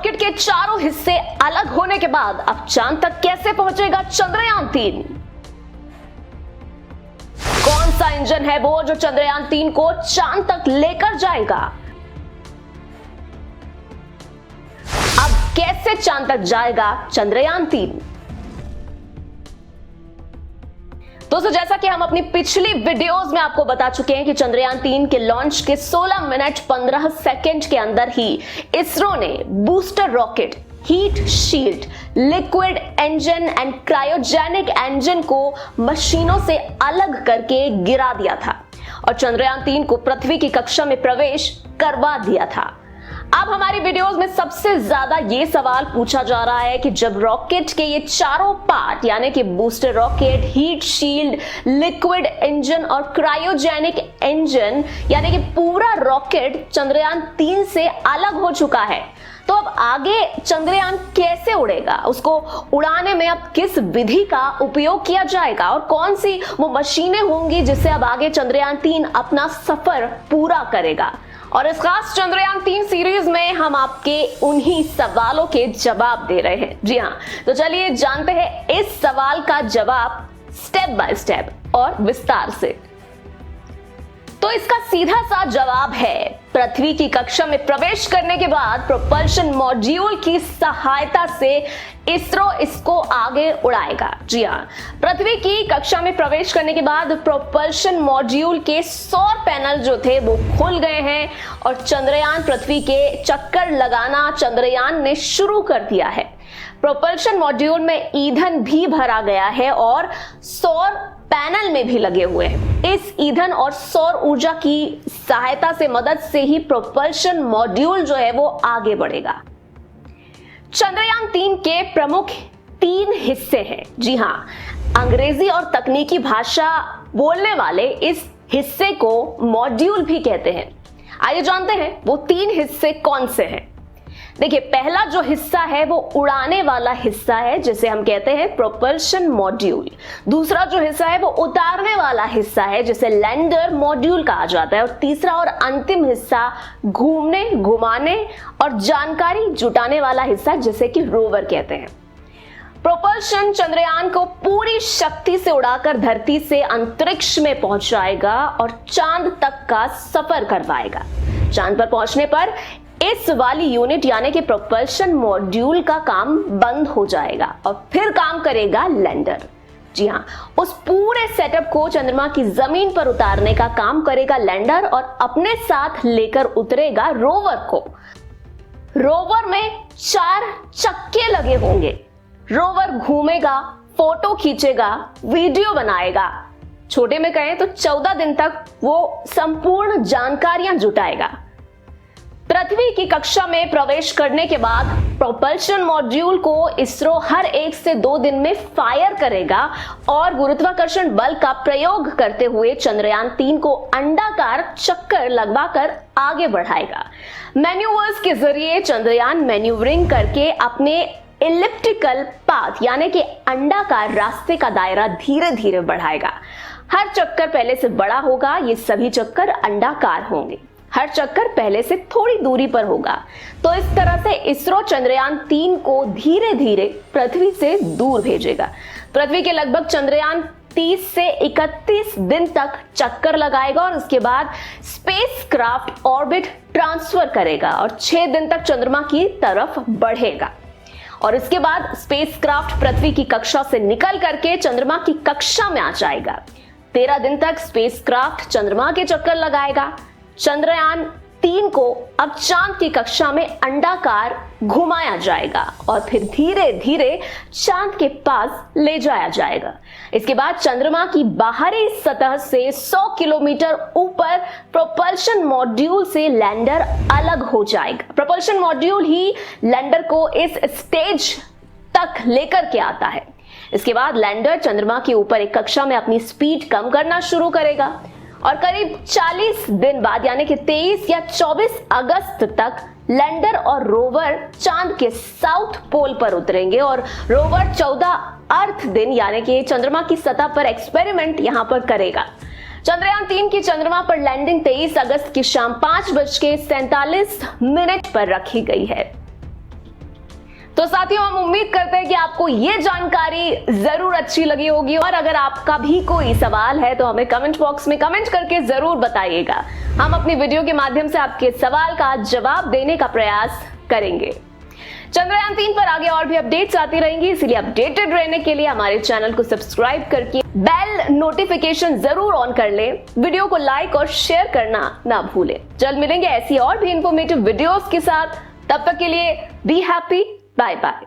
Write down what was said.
Rocket के चारों हिस्से अलग होने के बाद अब चांद तक कैसे पहुंचेगा चंद्रयान-3? कौन सा इंजन है वो जो चंद्रयान-3 को चांद तक लेकर जाएगा? अब कैसे चांद तक जाएगा चंद्रयान-3? दोस्तों, जैसा कि हम अपनी पिछली वीडियोस में आपको बता चुके हैं कि चंद्रयान-3 के लॉन्च के 16 मिनट 15 सेकंड के अंदर ही इसरो ने booster rocket, heat shield, liquid engine and cryogenic engine को मशीनों से अलग करके गिरा दिया था और चंद्रयान-3 को पृथ्वी की कक्षा में प्रवेश करवा दिया था। अब हमारी वीडियोस में सबसे ज्यादा ये सवाल पूछा जा रहा है कि जब रॉकेट के ये चारों पार्ट यानी कि booster rocket, heat shield, liquid engine और क्रायोजेनिक इंजन यानी कि पूरा रॉकेट चंद्रयान-3 से अलग हो चुका है, तो अब आगे चंद्रयान कैसे उड़ेगा? उसको उड़ाने में अब किस विधि का उपयोग किया जाएगा और कौन सी वो मशीनें होंगी जिससे अब आगे चंद्रयान-3 अपना सफर पूरा करेगा? और इस खास चंद्रयान-3 सीरीज में हम आपके उन्हीं सवालों के जवाब दे रहे हैं। जी हाँ, तो चलिए जानते हैं इस सवाल का जवाब स्टेप बाय स्टेप और विस्तार से। तो इसका सीधा सा जवाब है, पृथ्वी की कक्षा में प्रवेश करने के बाद प्रोपल्शन मॉड्यूल की सहायता से इसरो इसको आगे उड़ाएगा। जी हाँ, पृथ्वी की कक्षा में प्रवेश करने के बाद प्रोपल्शन मॉड्यूल के सौर पैनल जो थे वो खुल गए हैं और चंद्रयान पृथ्वी के चक्कर लगाना चंद्रयान ने शुरू कर दिया है। प्रोपल्शन मॉड्यूल में ईंधन भी भरा गया है और सौर पैनल में भी लगे हुए हैं। इस ईंधन और सौर ऊर्जा की सहायता से मदद से ही प्रोपल्शन मॉड्यूल जो है वो आगे बढ़ेगा। चंद्रयान-3 के प्रमुख 3 हिस्से हैं। जी हाँ, अंग्रेजी और तकनीकी भाषा बोलने वाले इस हिस्से को मॉड्यूल भी कहते हैं। आइए जानते हैं वो 3 हिस्से कौन से हैं। देखिए, पहला जो हिस्सा है वो उड़ाने वाला हिस्सा है जिसे हम कहते हैं प्रोपल्शन मॉड्यूल। दूसरा जो हिस्सा है वो उतारने वाला हिस्सा है जिसे लैंडर मॉड्यूल कहा जाता है और तीसरा और अंतिम हिस्सा घूमने, घुमाने और जानकारी जुटाने वाला हिस्सा जिसे कि रोवर कहते हैं। प्रोपल्शन चंद्रयान को पूरी शक्ति से उड़ाकर धरती से अंतरिक्ष में पहुंचाएगा और चांद तक का सफर करवाएगा। चांद पर पहुंचने पर इस वाली यूनिट यानी कि प्रोपल्शन मॉड्यूल का काम बंद हो जाएगा और फिर काम करेगा लैंडर। जी हाँ, उस पूरे सेटअप को चंद्रमा की जमीन पर उतारने का काम करेगा लैंडर और अपने साथ लेकर उतरेगा रोवर को। रोवर में 4 चक्के लगे होंगे। रोवर घूमेगा, फोटो खींचेगा, वीडियो बनाएगा। छोटे में कहें तो 14 दिन तक वो संपूर्ण जानकारियां जुटाएगा। पृथ्वी की कक्षा में प्रवेश करने के बाद प्रोपल्शन मॉड्यूल को इसरो हर 1 से 2 दिन में फायर करेगा और गुरुत्वाकर्षण बल का प्रयोग करते हुए चंद्रयान-3 को अंडाकार चक्कर लगवाकर आगे बढ़ाएगा। मैन्यूवर्स के जरिए चंद्रयान मैन्यूवरिंग करके अपने इलिप्टिकल पाथ यानी कि अंडाकार रास्ते का दायरा धीरे धीरे बढ़ाएगा। हर चक्कर पहले से बड़ा होगा, ये सभी चक्कर अंडाकार होंगे। हर चक्कर पहले से थोड़ी दूरी पर होगा। तो इस तरह से इसरो चंद्रयान-3 को धीरे धीरे पृथ्वी से दूर भेजेगा। पृथ्वी के लगभग चंद्रयान 30 से 31 दिन तक चक्कर लगाएगा और उसके बाद स्पेसक्राफ्ट ऑर्बिट ट्रांसफर करेगा और 6 दिन तक चंद्रमा की तरफ बढ़ेगा और इसके बाद स्पेसक्राफ्ट पृथ्वी की कक्षा से निकल करके चंद्रमा की कक्षा में आ जाएगा। 13 दिन तक स्पेसक्राफ्ट चंद्रमा के चक्कर लगाएगा। चंद्रयान-3 को अब चांद की कक्षा में अंडाकार घुमाया जाएगा और फिर धीरे धीरे चांद के पास ले जाया जाएगा। इसके बाद चंद्रमा की बाहरी सतह से 100 किलोमीटर ऊपर प्रोपल्शन मॉड्यूल से लैंडर अलग हो जाएगा। प्रोपल्शन मॉड्यूल ही लैंडर को इस स्टेज तक लेकर के आता है। इसके बाद लैंडर चंद्रमा के ऊपर एक कक्षा में अपनी स्पीड कम करना शुरू करेगा और करीब 40 दिन बाद यानी कि 23 या 24 अगस्त तक लैंडर और रोवर चांद के साउथ पोल पर उतरेंगे और रोवर 14 अर्थ दिन यानी कि चंद्रमा की सतह पर एक्सपेरिमेंट यहां पर करेगा। चंद्रयान-3 की चंद्रमा पर लैंडिंग 23 अगस्त की शाम 5:47 पर रखी गई है। तो साथियों, हम उम्मीद करते हैं कि आपको ये जानकारी जरूर अच्छी लगी होगी, और अगर आपका भी कोई सवाल है तो हमें कमेंट बॉक्स में कमेंट करके जरूर बताइएगा। हम अपनी वीडियो के माध्यम से आपके सवाल का जवाब देने का प्रयास करेंगे। चंद्रयान 3 पर आगे और भी अपडेट्स आती रहेंगी, इसलिए अपडेटेड रहने के लिए हमारे चैनल को सब्सक्राइब करके बेल नोटिफिकेशन जरूर ऑन कर लें। वीडियो को लाइक और शेयर करना ना भूलें। जल्द मिलेंगे ऐसी और भी इंफॉर्मेटिव वीडियोस के साथ। तब तक के लिए बी हैप्पी, बाय बाय।